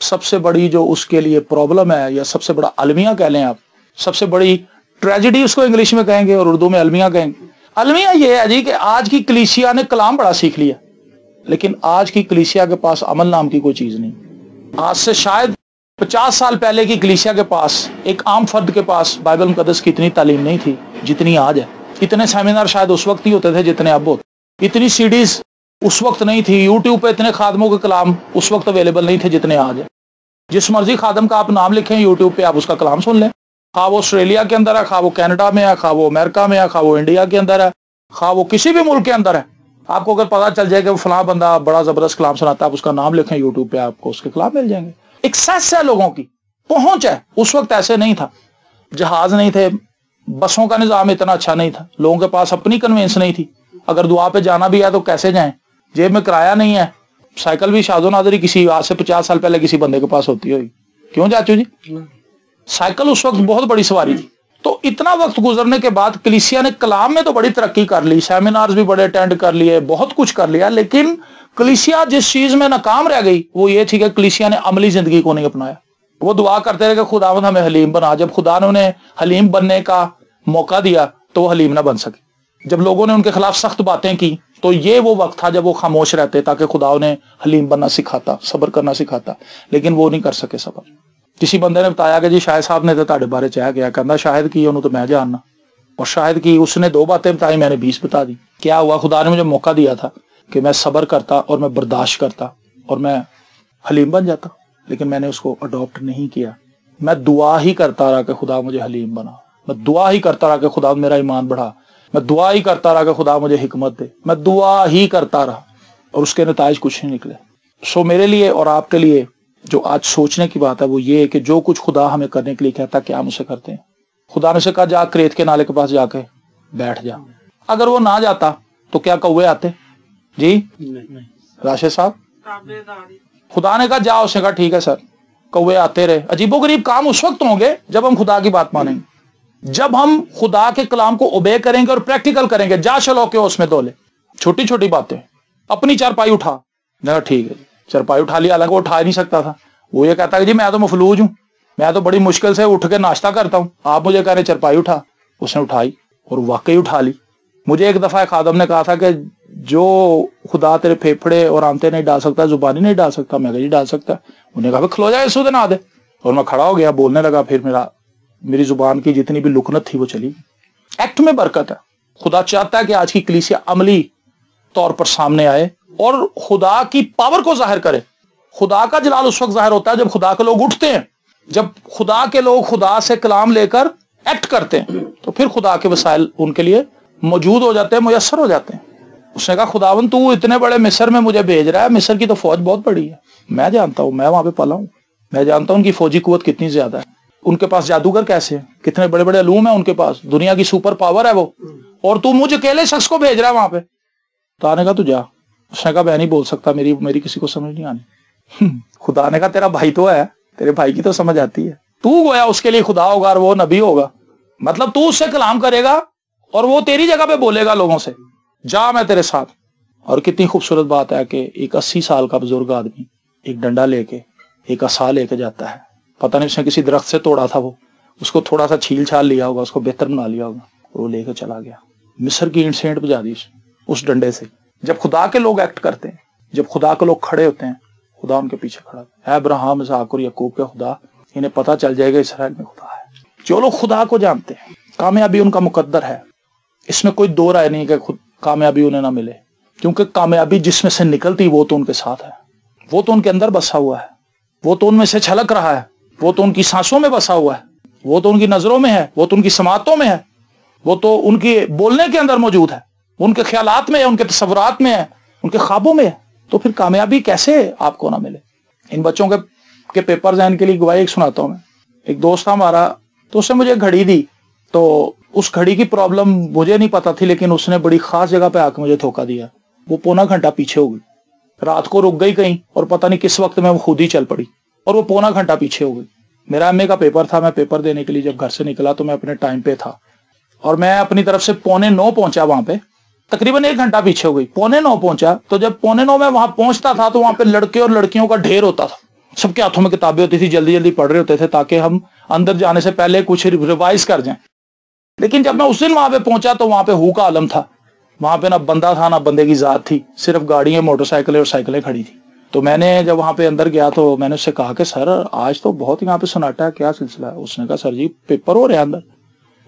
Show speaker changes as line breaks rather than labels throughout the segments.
سب سے بڑی جو اس کے لیے پرابلم ہے، یا سب سے بڑا المیہ کہہ لیں آپ، سب سے بڑی ٹریجڈی اس کو انگلش میں کہیں گے اور اردو میں المیہ کہیں گے۔ المیہ یہ ہے جی کہ آج کی کلیسیا نے کلام بڑا سیکھ لیا، لیکن آج کی کلیسیا کے پاس عمل نام کی کوئی چیز نہیں۔ آج سے شاید 50 سال پہلے کی کلیسیا کے پاس، ایک عام فرد کے پاس بائبل مقدس کی اتنی تعلیم نہیں تھی جتنی آج ہے۔ اتنے سیمینار شاید اس وقت ہی ہوتے تھے جتنے اب ہوتے، اتنی سیڈیز اس وقت نہیں تھی، یوٹیوب پہ اتنے خادموں کے کلام اس وقت اویلیبل نہیں تھے جتنے آج ہے۔ جس مرضی خادم کا آپ نام لکھیں یوٹیوب پہ، آپ اس کا کلام سن لیں، خواہ وہ آسٹریلیا کے اندر ہے، خواہ وہ کینیڈا میں ہے، خواہ وہ امریکہ میں ہے، خواہ وہ انڈیا کے اندر ہے، خواہ وہ کسی بھی ملک کے اندر ہے۔ آپ کو اگر پتا چل جائے کہ وہ فلاں بندہ بڑا زبردست کلام سناتا ہے، آپ اس کا نام لکھیں یوٹیوب پہ، آپ کو اس کے کلام مل جائیں گے۔ ایکسیس ہے لوگوں کی، پہنچ ہے۔ اس وقت ایسے نہیں تھا، جہاز نہیں تھے، بسوں کا نظام اتنا اچھا نہیں تھا، لوگوں کے پاس اپنی کنوینس نہیں تھی۔ اگر دعا پہ جانا بھی ہے تو کیسے جائیں؟ جیب میں کرایہ نہیں ہے۔ سائیکل بھی شاد و نادری کسی آج سے 50 سال پہلے کسی بندے کے پاس ہوتی ہوگی، کیوں چاچو جی؟ سائیکل اس وقت بہت بڑی سواری تھی۔ تو اتنا وقت گزرنے کے بعد کلیسیا نے کلام میں تو بڑی ترقی کر لی، سیمینارز بھی بڑے اٹینڈ کر لیے، بہت کچھ کر لیا، لیکن کلیسیا جس چیز میں ناکام رہ گئی وہ یہ تھی کہ کلیسیا نے عملی زندگی کو نہیں اپنایا۔ وہ دعا کرتے رہے کہ خداوند ہمیں حلیم بنا، جب خدا نے انہیں حلیم بننے کا موقع دیا تو وہ حلیم نہ بن سکے۔ جب لوگوں نے ان کے خلاف سخت باتیں کی تو یہ وہ وقت تھا جب وہ خاموش رہتے تاکہ خدا انہیں حلیم بننا سکھاتا، صبر کرنا سکھاتا، لیکن وہ نہیں کر سکے صبر۔ کسی بندے نے بتایا کہ جی شاہد صاحب نے تو تہاڈے بارے چاہیا گیا، کہندا شاہد کی انہوں تو میں جاننا، اور شاہد کی اس نے 2 باتیں بتائی، میں نے 20 بتا دی۔ کیا ہوا؟ خدا نے مجھے موقع دیا تھا کہ میں صبر کرتا اور میں برداشت کرتا اور میں حلیم بن جاتا، لیکن میں نے اس کو اڈاپٹ نہیں کیا۔ میں دعا ہی کرتا رہا کہ خدا مجھے حلیم بنا، میں دعا ہی کرتا رہا کہ خدا میرا ایمان بڑھا، میں دعا ہی کرتا رہا کہ خدا مجھے حکمت دے، میں دعا ہی کرتا رہا، اور اس کے نتائج کچھ نہیں نکلے۔ سو میرے لیے اور آپ کے لیے جو آج سوچنے کی بات ہے وہ یہ ہے کہ جو کچھ خدا ہمیں کرنے کے لیے کہتا ہے کیا ہم اسے کرتے ہیں؟ خدا نے سے کہا جا کریت کے نالے کے پاس جا کے بیٹھ جا، اگر وہ نہ جاتا تو کیا کوے آتے؟ جی راشد صاحب، خدا نے کہا جا، اس نے کہا ٹھیک ہے سر، کوے آتے رہے۔ عجیب و غریب کام اس وقت ہوں گے جب ہم خدا کی بات مانیں گے، جب ہم خدا کے کلام کو اوبے کریں گے اور پریکٹیکل کریں گے۔ جا چلو کے اس میں دولے، چھوٹی چھوٹی باتیں، اپنی چارپائی اٹھا، میں ٹھیک ہے چارپائی اٹھا لیا، حالانکہ وہ اٹھا ہی نہیں سکتا تھا۔ وہ یہ کہتا کہ جی میں تو مفلوج ہوں، میں تو بڑی مشکل سے اٹھ کے ناشتہ کرتا ہوں، آپ مجھے کہہ رہے چارپائی اٹھا۔ اس نے اٹھائی اور واقعی اٹھا لی۔ مجھے ایک دفعہ خادم نے کہا تھا کہ جو خدا تیرے پھیپھڑے اور آنتے نہیں ڈال سکتا، زبانی نہیں ڈال سکتا۔ میں کہا جی ڈال سکتا ہے۔ انہوں نے کہا کھلو جائے اس دن آ دے، اور میں کھڑا ہو گیا، بولنے لگا، پھر میری زبان کی جتنی بھی لکنت تھی وہ چلی۔ ایکٹ میں برکت ہے۔ خدا چاہتا ہے کہ آج کی کلیسیا عملی طور پر سامنے آئے اور خدا کی پاور کو ظاہر کرے۔ خدا کا جلال اس وقت ظاہر ہوتا ہے جب خدا کے لوگ اٹھتے ہیں، جب خدا کے لوگ خدا سے کلام لے کر ایکٹ کرتے ہیں، تو پھر خدا کے وسائل ان کے لیے موجود ہو جاتے ہیں، میسر ہو جاتے ہیں۔ اس نے کہا خداوند تو اتنے بڑے مصر میں مجھے بھیج رہا ہے، مصر کی تو فوج بہت بڑی ہے، میں جانتا ہوں، میں وہاں پہ پلا ہوں، میں جانتا ہوں ان کی فوجی قوت کتنی زیادہ ہے، ان کے پاس جادوگر کیسے ہیں، کتنے بڑے بڑے علوم ہیں ان کے پاس، دنیا کی سپر پاور ہے وہ، اور تو مجھے اکیلے شخص کو بھیج رہا ہے وہاں پہ۔ تو نے کہا تو جا۔ اس نے کہا میں نہیں بول سکتا، میری کسی کو سمجھ نہیں آنی۔ خدا نے کہا تیرا بھائی تو ہے، تیرے بھائی کی تو سمجھ آتی ہے، تو گویا اس کے لیے خدا ہوگا اور وہ نبی ہوگا، مطلب تو اس سے کلام کرے گا اور وہ تیری جگہ پہ بولے گا لوگوں سے، جا میں تیرے ساتھ۔ اور کتنی خوبصورت بات ہے کہ ایک 80 سال کا بزرگ آدمی ایک ڈنڈا لے کے، ایک عصا لے کے جاتا ہے، پتہ نہیں اس نے کسی درخت سے توڑا تھا، وہ اس کو تھوڑا سا چھیل چھال لیا ہوگا، اس کو بہتر بنا لیا ہوگا، اور وہ لے کے چلا گیا۔ مصر کی اینٹ سینٹ بجا دی اس ڈنڈے سے۔ جب خدا کے لوگ ایکٹ کرتے ہیں، جب خدا کے لوگ کھڑے ہوتے ہیں، خدا ان کے پیچھے کھڑا ہے۔ ابراہیم، اسحاق اور یعقوب کے خدا، انہیں پتہ چل جائے گا اسرائیل میں خدا ہے۔ جو لوگ خدا کو جانتے ہیں، کامیابی ان کا مقدر ہے، اس میں کوئی دو رائے نہیں کہ خود کامیابی انہیں نہ ملے، کیونکہ کامیابی جس میں سے نکلتی وہ تو ان کے ساتھ ہے، وہ تو ان کے اندر بسا ہوا ہے، وہ تو ان میں سے چھلک رہا ہے، وہ تو ان کی سانسوں میں بسا ہوا ہے، وہ تو ان کی نظروں میں ہے، وہ تو ان کی سماعتوں میں ہے، وہ تو ان کے بولنے کے اندر موجود ہے، ان کے خیالات میں ہے، ان کے تصورات میں ہے، ان کے خوابوں میں ہے۔ تو پھر کامیابی کیسے آپ کو نہ ملے؟ ان بچوں کے پیپرز ہیں، ان کے لیے گواہی ایک سناتا ہوں میں۔ ایک دوست تھا ہمارا، تو اس نے مجھے گھڑی دی، تو اس گھڑی کی پرابلم مجھے نہیں پتا تھی، لیکن اس نے بڑی خاص جگہ پہ آ کے مجھے دھوکہ دیا۔ وہ پونا گھنٹہ پیچھے ہو گئی، رات کو رک گئی کہیں، اور پتہ نہیں کس وقت میں وہ خود ہی چل پڑی، اور وہ پونا گھنٹہ پیچھے ہو گئی۔ میرا ایم اے کا پیپر تھا، میں پیپر دینے کے لیے جب گھر سے نکلا تو میں اپنے ٹائم پہ تھا، اور میں اپنی طرف سے 8:45 پہنچا وہاں پہ، تقریباً 1 گھنٹہ پیچھے ہو گئی۔ 8:45 پہنچا، تو جب 8:45 میں وہاں پہنچتا تھا تو وہاں پہ لڑکے اور لڑکیوں کا ڈھیر ہوتا تھا، سب کے ہاتھوں میں کتابیں ہوتی تھی, جلدی جلدی پڑھ رہے ہوتے تھے تاکہ ہم اندر جانے سے پہلے کچھ ریوائز کر جائیں. لیکن جب میں اس دن وہاں پہ پہنچا تو وہاں پہ ہو کا عالم تھا. وہاں پہ نہ بندہ تھا نہ بندے کی ذات تھی, صرف گاڑیاں, موٹر سائیکلیں اور سائیکلیں کھڑی تھی. تو میں نے جب وہاں پہ اندر گیا تو میں نے اس سے کہا کہ سر آج تو بہت یہاں پہ سناٹا ہے, کیا سلسلہ ہے؟ اس نے کہا سر جی پیپر ہو رہے ہیں اندر.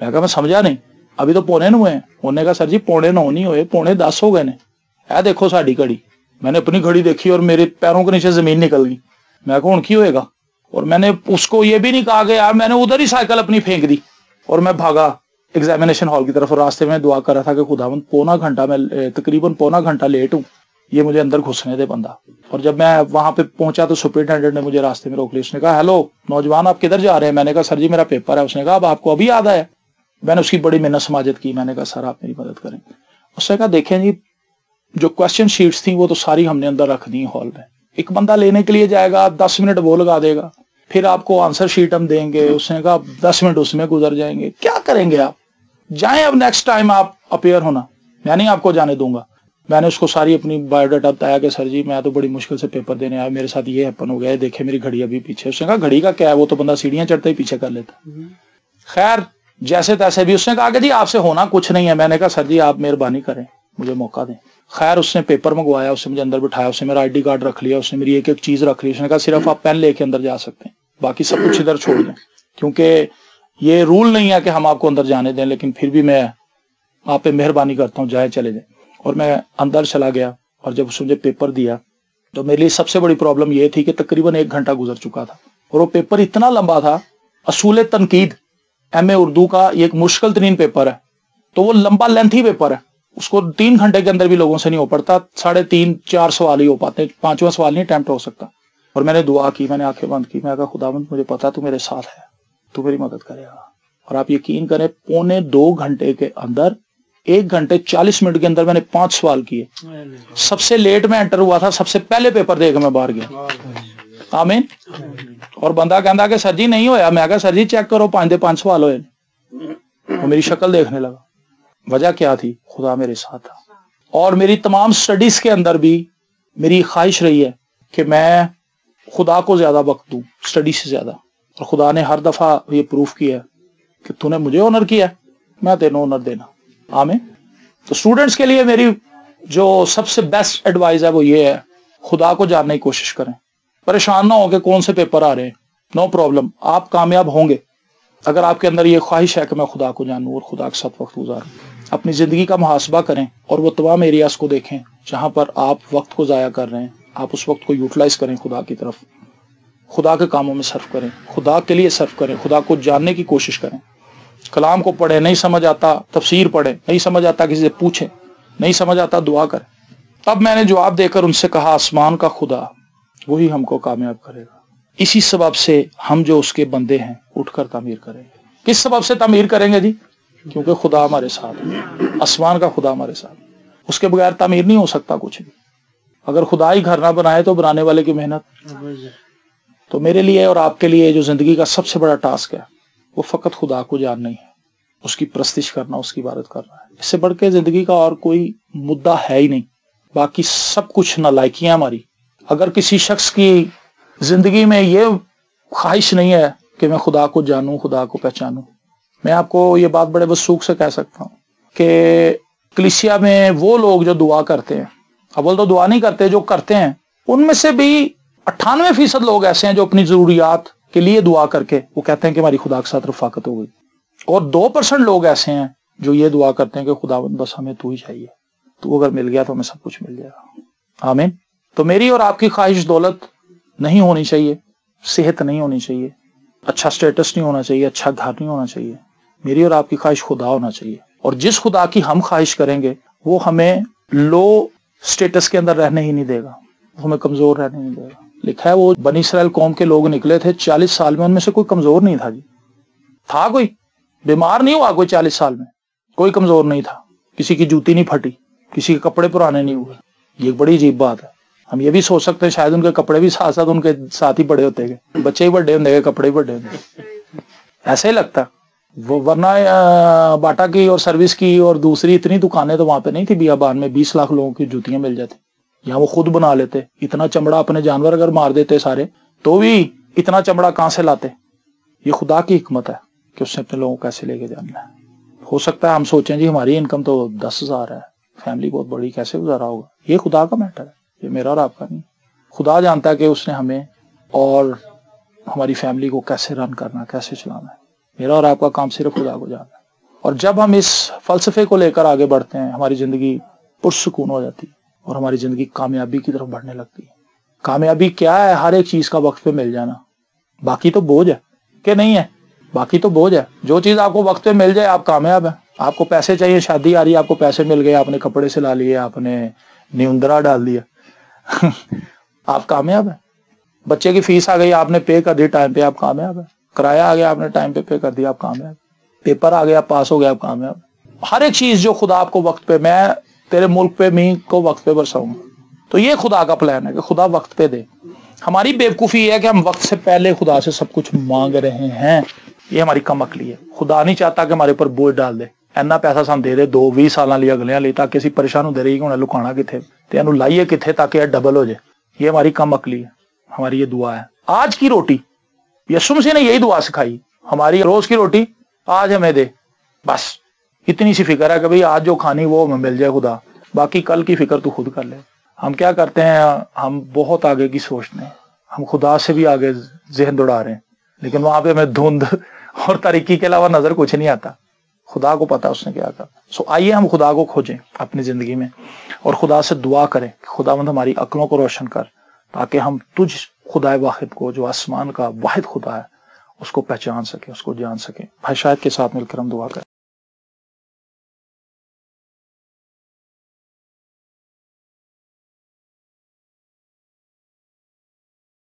میں کہا میں سمجھا نہیں, ابھی تو 9:15 ہوئے ہیں. انہوں نے کہا سر جی 9:15 نہیں ہوئے, 9:10 ہو گئے نے. اے دیکھو ساڈی گھڑی. میں نے اپنی گھڑی دیکھی اور میرے پیروں کے نیچے زمین نکل گئی. میں کہا ان کی ہوئے گا. اور میں نے اس کو یہ بھی نہیں کہا کہ یار, میں نے ادھر ہی سائیکل اپنی پھینک دی اور میں بھاگا ایگزامینیشن ہال کی طرف. اور راستے میں دعا کر رہا تھا کہ خداوند پونا گھنٹہ, میں تقریباً پونا گھنٹہ لیٹ ہوں, یہ مجھے اندر گھسنے دے بندہ. اور جب میں وہاں پہ پہنچا تو سپرنٹینڈنٹ نے مجھے راستے میں روک لیا. اس نے کہا ہیلو نوجوان, آپ کدھر جا رہے ہیں؟ میں نے کہا سر جی میرا پیپر ہے. اس نے کہا اب آپ کو ابھی یاد آیا؟ میں نے اس کی بڑی منت سماجت کی. میں نے کہا سر آپ میری مدد کریں. اس نے کہا دیکھیں جی جو کوشچن شیٹس تھیں وہ تو ساری ہم نے اندر رکھ دی ہال میں. ایک بندہ لینے کے لیے جائے گا, 10 منٹ وہ لگا دے گا, پھر آپ کو آنسر شیٹ ہم دیں گے. اس نے کہا 10 منٹ اس میں گزر جائیں گے, کیا کریں گے آپ؟ جائیں اب نیکسٹ ٹائم آپ اپیئر ہونا, میں نہیں آپ کو جانے دوں گا. میں نے اس کو ساری اپنی بایو ڈاٹا بتایا کہ سر جی میں تو بڑی مشکل سے پیپر دینے آیا, میرے ساتھ یہ ہیپن ہو گیا ہے, دیکھیں میری گھڑی ابھی پیچھے. اس نے کہا گھڑی کا کیا ہے, وہ تو بندہ سیڑھیاں چڑھتے ہی پیچھے کر لیتا. خیر جیسے تیسے بھی اس نے کہا کہ جی آپ سے ہونا کچھ نہیں ہے. میں نے کہا سر جی آپ مہربانی کریں, مجھے موقع دیں. خیر اس نے پیپر منگوایا, اس نے مجھے اندر بٹھایا, اس نے میرا ID کارڈ رکھ لیا, اس نے میری ایک ایک چیز رکھ لی. اس نے کہا صرف آپ پین لے کے اندر جا سکتے ہیں, باقی سب کچھ ادھر چھوڑ دیں, کیونکہ یہ رول نہیں ہے کہ ہم آپ کو اندر جانے دیں, لیکن پھر بھی میں آپ پہ مہربانی کرتا ہوں, جائے چلے جائیں. اور میں اندر چلا گیا, اور جب اس نے مجھے پیپر دیا تو میرے لیے سب سے بڑی پرابلم یہ تھی کہ تقریباً 1 گھنٹہ گزر چکا تھا, اور وہ پیپر اتنا لمبا تھا. اصول تنقید MA اردو کا یہ ایک مشکل ترین پیپر ہے, تو وہ لمبا لینتھی پیپر ہے, اس کو 3 گھنٹے کے اندر بھی لوگوں سے نہیں ہو پڑتا. 3.5-4 سوال ہی ہو پاتے, 5واں سوال نہیں اٹیمپٹ ہو سکتا. اور میں نے دعا کی, میں نے آنکھیں بند کی, میں کہا خداوند مجھے پتا تو میرے ساتھ ہے, تو میری مدد کرے گا. اور آپ یقین کریں 1.25 گھنٹے کے اندر, 1 گھنٹے 40 منٹ کے اندر میں نے 5 سوال کیے. سب سے لیٹ میں انٹر ہوا تھا, سب سے پہلے پیپر دے کے میں باہر گیا. آمین. اور بندہ کہندا کہ سر جی نہیں ہویا. میں کہا سر جی چیک کرو 5 سوال ہوئے. وہ میری شکل دیکھنے لگا. وجہ کیا تھی؟ خدا میرے ساتھ تھا. اور میری تمام سٹڈیز کے اندر بھی میری خواہش رہی ہے کہ میں خدا کو زیادہ وقت دوں سٹڈی سے زیادہ, اور خدا نے ہر دفعہ یہ پروف کیا کہ تو نے مجھے آنر کیا, میں تینوں آنر دینا. آمین. تو اسٹوڈنٹس کے لیے میری جو سب سے بیسٹ ایڈوائز ہے وہ یہ ہے, خدا کو جاننے کی کوشش کریں. پریشان نہ ہو کہ کون سے پیپر آ رہے ہیں, نو پرابلم, آپ کامیاب ہوں گے اگر آپ کے اندر یہ خواہش ہے کہ میں خدا کو جانوں اور خدا کے ساتھ وقت گزاروں. اپنی زندگی کا محاسبہ کریں اور وہ تمام ایریاز کو دیکھیں جہاں پر آپ وقت کو ضائع کر رہے ہیں. آپ اس وقت کو یوٹیلائز کریں خدا کی طرف, خدا کے کاموں میں صرف کریں, خدا کے لیے صرف کریں, خدا کو جاننے کی کوشش کریں. کلام کو پڑھیں, نہیں سمجھ آتا تفسیر پڑھیں, نہیں سمجھ آتا کسی سے پوچھیں, نہیں سمجھ آتا دعا کریں. تب میں نے جواب دے کر ان سے کہا آسمان کا خدا وہی ہم کو کامیاب کرے گا. اسی سبب سے ہم جو اس کے بندے ہیں اٹھ کر تعمیر کریں گے. کس سبب سے تعمیر کریں گے جی؟ کیونکہ خدا ہمارے ساتھ ہے, آسمان کا خدا ہمارے ساتھ. اس کے بغیر تعمیر نہیں ہو سکتا کچھ بھی. اگر خدا ہی گھر نہ بنائے تو بنانے والے کی محنت. تو میرے لیے اور آپ کے لیے جو زندگی کا سب سے بڑا ٹاسک ہے وہ فقط خدا کو جاننا ہی ہے, اس کی پرستش کرنا, اس کی عبادت کرنا ہے. اس سے بڑھ کے زندگی کا اور کوئی مدعا ہے ہی نہیں. باقی سب کچھ نالائکیاں ہماری. اگر کسی شخص کی زندگی میں یہ خواہش نہیں ہے کہ میں خدا کو جانوں, خدا کو پہچانوں, میں آپ کو یہ بات بڑے وثوق سے کہہ سکتا ہوں کہ کلیسیا میں وہ لوگ جو دعا کرتے ہیں, اول تو دعا نہیں کرتے, جو کرتے ہیں ان میں سے بھی 98% لوگ ایسے ہیں جو اپنی ضروریات کے لیے دعا کر کے وہ کہتے ہیں کہ ہماری خدا کے ساتھ رفاقت ہو گئی. اور 2% لوگ ایسے ہیں جو یہ دعا کرتے ہیں کہ خداوند بس ہمیں تو ہی چاہیے, تو اگر مل گیا تو ہمیں سب کچھ مل جائے گا. آمین. تو میری اور آپ کی خواہش دولت نہیں ہونی چاہیے, صحت نہیں ہونی چاہیے, اچھا سٹیٹس نہیں ہونا چاہیے, اچھا گھر نہیں ہونا چاہیے. میری اور آپ کی خواہش خدا ہونا چاہیے. اور جس خدا کی ہم خواہش کریں گے وہ ہمیں لو سٹیٹس کے اندر رہنے ہی نہیں دے گا, وہ ہمیں کمزور رہنے نہیں دے گا. لکھا ہے وہ بنی اسرائیل قوم کے لوگ نکلے تھے 40 سال میں, ان میں سے کوئی کمزور نہیں تھا جی. تھا کوئی بیمار نہیں ہوا کوئی 40 سال میں, کوئی کمزور نہیں تھا, کسی کی جوتی نہیں پھٹی, کسی کے کپڑے پرانے نہیں ہوئے. یہ بڑی عجیب بات ہے. ہم یہ بھی سوچ سکتے ہیں شاید ان کے کپڑے بھی ساتھ ساتھ ان کے ساتھ ہی بڑے ہوتے گئے, بچے ہی بڑے ہوتے گئے, کپڑے ہی بڑے ہوتے گئے. ایسا ہی لگتا وہ, ورنہ باٹا کی اور سروس کی اور دوسری اتنی دکانیں تو وہاں پہ نہیں تھی بیابان میں 20 لاکھ لوگوں کی جوتیاں مل جاتی. یہاں وہ خود بنا لیتے, اتنا چمڑا اپنے جانور اگر مار دیتے سارے تو بھی اتنا چمڑا کہاں سے لاتے؟ یہ خدا کی حکمت ہے کہ اس نے اپنے لوگوں کو کیسے لے کے جانا ہے۔ ہو سکتا ہے ہم سوچیں جی ہماری انکم تو 10,000 ہے، فیملی بہت بڑی، کیسے گزارا ہوگا؟ یہ خدا کا میٹر ہے، یہ میرا اور آپ کا نہیں۔ خدا جانتا ہے کہ اس نے ہمیں اور ہماری فیملی کو کیسے رن کرنا، کیسے چلانا ہے۔ میرا اور آپ کا کام صرف خدا کو جاننا ہے۔ اور جب ہم اس فلسفے کو لے کر آگے بڑھتے ہیں، ہماری زندگی پرسکون ہو جاتی ہے اور ہماری زندگی کامیابی کی طرف بڑھنے لگتی ہے۔ کامیابی کیا ہے؟ ہر ایک چیز کا وقت پہ مل جانا۔ باقی تو بوجھ ہے کہ نہیں ہے؟ باقی تو بوجھ ہے۔ جو چیز آپ کو وقت پہ مل جائے آپ کامیاب ہیں۔ آپ کو پیسے چاہیے، شادی آ رہی ہے، آپ کو پیسے مل گئے، آپ نے کپڑے سلا لیے، آپ نے نیوندرا ڈال دیا آپ کامیاب ہیں۔ بچے کی فیس آ گئی، آپ نے پے کر دی ٹائم پہ، آپ کامیاب ہیں۔ کرایہ آ گیا، آپ نے ٹائم پہ پے کر دیا، آپ کامیاب۔ پیپر آ گیا، پاس ہو گیا، آپ کامیاب۔ ہر ایک چیز جو خدا آپ کو وقت پہ، میں تیرے ملک پہ مینہ کو وقت پہ برساؤں، تو یہ خدا کا پلان ہے کہ خدا وقت پہ دے۔ ہماری بیوقوفی یہ ہے کہ ہم وقت سے پہلے خدا سے سب کچھ مانگ رہے ہیں، یہ ہماری کم عقلی ہے۔ خدا نہیں چاہتا کہ ہمارے اوپر بوجھ ڈال دے، اینا پیسہ سان دے دے 2-20 سالاں لیا اگلیاں لی، تاکہ اسی پریشان ہوتے رہی کہ انہیں لکانا کتنے تے انہوں لائیے کتنے تاکہ ڈبل ہو جائے۔ یہ ہماری کم عقلی ہے، ہماری یہ دعا ہے۔ آج کی روٹی، یسوع مسیح نے یہی دعا سکھائی، ہماری روز کی روٹی آج ہمیں دے۔ بس اتنی سی فکر ہے کہ بھئی آج جو کھانی وہ ہمیں مل جائے خدا، باقی کل کی فکر تو خود کر لے۔ ہم کیا کرتے ہیں؟ ہم بہت آگے کی سوچتے ہیں، ہم خدا سے بھی آگے ذہن دوڑا رہے ہیں، لیکن وہاں پہ ہمیں دھند اور تاریکی کے علاوہ نظر کچھ نہیں آتا۔ خدا کو پتا اس نے کیا کہا۔ آئیے ہم خدا کو کھوجیں اپنی زندگی میں اور خدا سے دعا کریں کہ خداوند ہماری عقلوں کو روشن کر، تاکہ ہم تجھ خدا واحد کو، جو آسمان کا واحد خدا ہے، اس کو پہچان سکیں، اس کو جان سکیں۔ بھائی شاہد کے ساتھ مل کر ہم دعا کریں۔